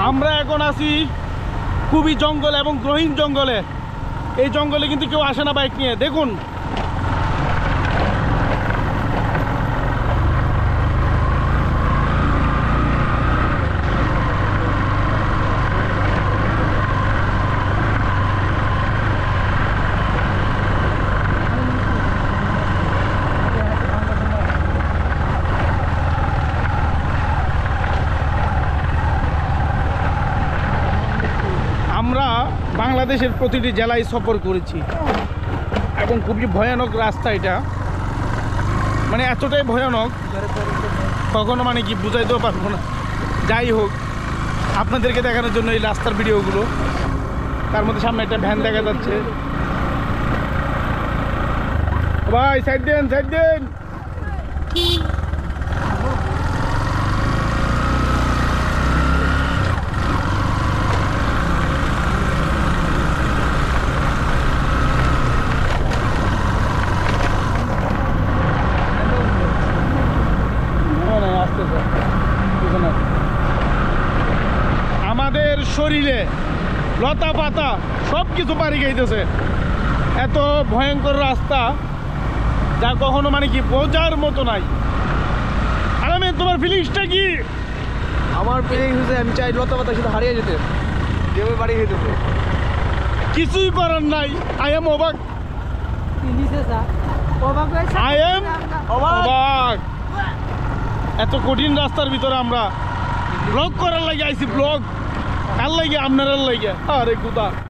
আমরা এখন আছি খুবই জঙ্গল এবং গ্রহীণ জঙ্গলে। এই জঙ্গলে কিন্তু কেউ আসে না বাইক নিয়ে। দেখুন আমরা বাংলাদেশের প্রতিটি জেলায় সফর করেছি এবং খুবই ভয়ানক রাস্তা এটা, মানে এতটাই ভয়ানক কখনো মানে কি বুঝাইতেও পারবো না। যাই হোক, আপনাদেরকে দেখানোর জন্য এই রাস্তার ভিডিওগুলো। তার মধ্যে সামনে একটা ভ্যান দেখা যাচ্ছে। ভাই সাইড দেন, সাইড দেন। আমাদের শরীরে লতা পাতা সব কিছু পাড়ি খাইতেছে। এত ভয়ঙ্কর রাস্তা যা কখনো মানে কি বোঝার মতো নাই। আরামে তোমার ফিলিংসটা কি? আমার ফিলিংস হচ্ছে আমি চাই লতা পাতা শুধু হারিয়ে যেতে, যেভাবে বাড়ি খেতে কিছুই করার নাই। আই এম অবাক, আই এম অবাক। এত কঠিন রাস্তার ভিতরে আমরা ব্লগ করার লাগে আইছি। ব্লগ কার লাগে? আপনার লাগে। আরে খুদা।